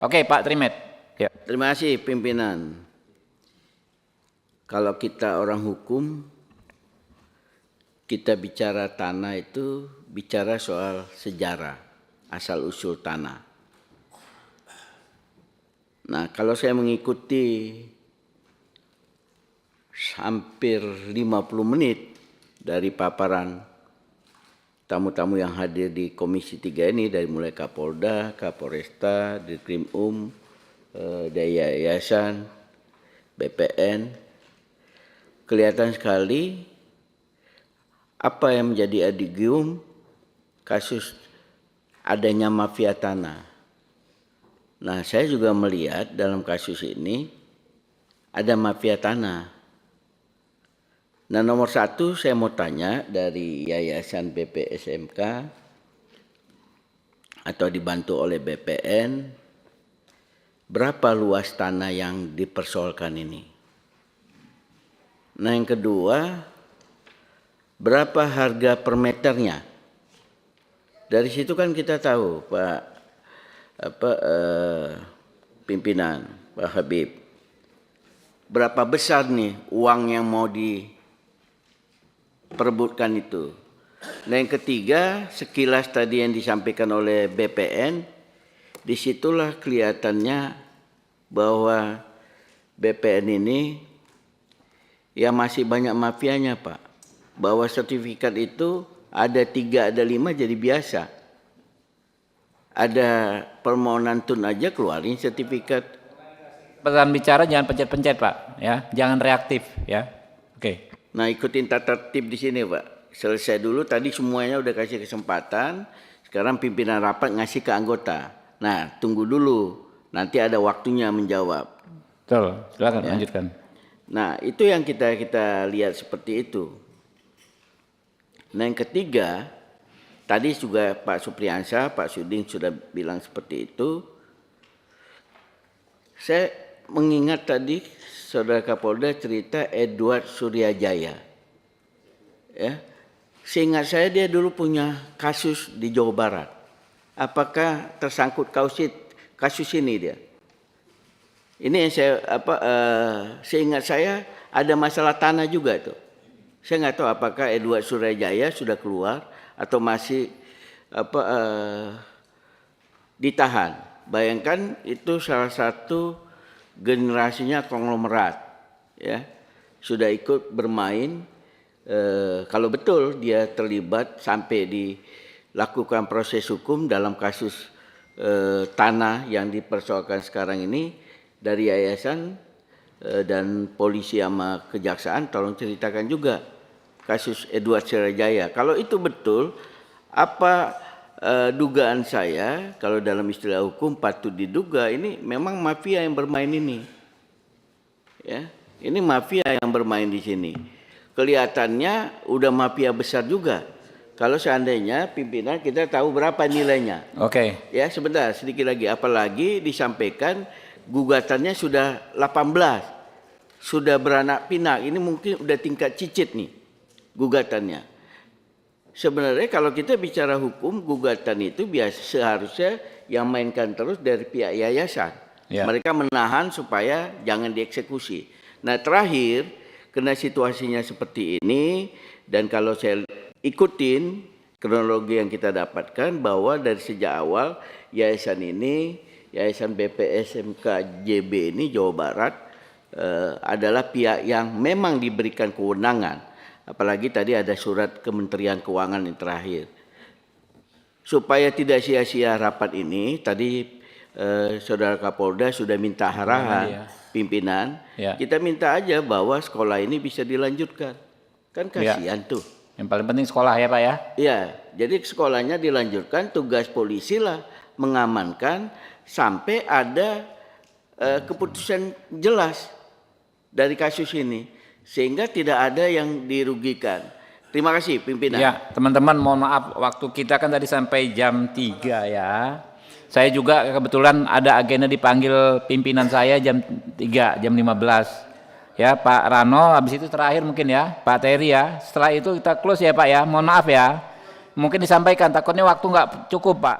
Oke, Pak Trimet. Ya. Terima kasih pimpinan. Kalau kita orang hukum, kita bicara tanah itu bicara soal sejarah, asal-usul tanah. Nah, kalau saya mengikuti hampir 50 menit dari paparan tamu-tamu yang hadir di Komisi 3 ini, dari mulai Kapolda, Kapolresta, Ditkrimum, dari Yayasan, BPN, kelihatan sekali apa yang menjadi adigium kasus adanya mafia tanah. Nah, saya juga melihat dalam kasus ini ada mafia tanah. Nah, nomor satu saya mau tanya dari Yayasan BPSMK atau dibantu oleh BPN, berapa luas tanah yang dipersoalkan ini? Nah, yang kedua, berapa harga per meternya? Dari situ kan kita tahu, pimpinan, Pak Habib, berapa besar nih uang yang mau diperebutkan itu. Nah, yang ketiga, sekilas tadi yang disampaikan oleh BPN, disitulah kelihatannya bahwa BPN ini ya masih banyak mafianya, Pak. Bahwa sertifikat itu ada 3, ada 5 jadi biasa. Ada permohonan tun aja keluarin sertifikat. Pesan bicara jangan pencet-pencet, Pak, ya. Jangan reaktif, ya. Oke. Nah, ikutin tata tertib di sini, Pak. Selesai dulu, tadi semuanya udah kasih kesempatan, sekarang pimpinan rapat ngasih ke anggota. Nah, tunggu dulu, nanti ada waktunya menjawab. Betul, silakan Ya. lanjutkan. Nah, itu yang kita lihat seperti itu. Nah, yang ketiga, tadi juga Pak Supriyansyah, Pak Suding sudah bilang seperti itu. Saya mengingat tadi Saudara Kapolda cerita Edward Suryajaya. Ya. Seingat saya dia dulu punya kasus di Jawa Barat. Apakah tersangkut kasus ini dia? Ini yang seingat saya ada masalah tanah juga tuh. Saya nggak tahu apakah Edward Suryajaya sudah keluar atau masih ditahan. Bayangkan itu salah satu generasinya konglomerat, ya, sudah ikut bermain. Kalau betul dia terlibat sampai dilakukan proses hukum dalam kasus tanah yang dipersoalkan sekarang ini, dari yayasan dan polisi sama kejaksaan tolong ceritakan juga kasus Edward Suryajaya. Kalau itu betul, apa dugaan saya, kalau dalam istilah hukum patut diduga ini memang mafia yang bermain ini. Ya, ini mafia yang bermain di sini. Kelihatannya udah mafia besar juga. Kalau seandainya pimpinan kita tahu berapa nilainya. Oke. Ya, sebentar, sedikit lagi. Apalagi disampaikan gugatannya sudah 18. Sudah beranak pinak. Ini mungkin udah tingkat cicit nih gugatannya. Sebenarnya kalau kita bicara hukum, gugatan itu seharusnya yang mainkan terus dari pihak yayasan. Ya. Mereka menahan supaya jangan dieksekusi. Nah, terakhir, karena situasinya seperti ini, dan kalau saya ikutin kronologi yang kita dapatkan, bahwa dari sejak awal yayasan ini, Yayasan BPSMK JB ini Jawa Barat, adalah pihak yang memang diberikan kewenangan. Apalagi tadi ada surat Kementerian Keuangan yang terakhir. Supaya tidak sia-sia rapat ini, tadi Saudara Kapolda sudah minta arahan pimpinan. Ya. Kita minta aja bahwa sekolah ini bisa dilanjutkan. Kan kasihan tuh. Yang paling penting sekolah ya, Pak ya? Iya, jadi sekolahnya dilanjutkan, tugas polisi lah mengamankan sampai ada keputusan jelas dari kasus ini, sehingga tidak ada yang dirugikan. Terima kasih pimpinan. Ya, teman-teman mohon maaf, waktu kita kan tadi sampai jam 3 ya. Saya juga kebetulan ada agenda dipanggil pimpinan saya jam 3, jam 15. Ya, Pak Rano, habis itu terakhir mungkin ya, Pak Terry ya. Setelah itu kita close ya Pak ya, mohon maaf ya. Mungkin disampaikan, takutnya waktu nggak cukup Pak.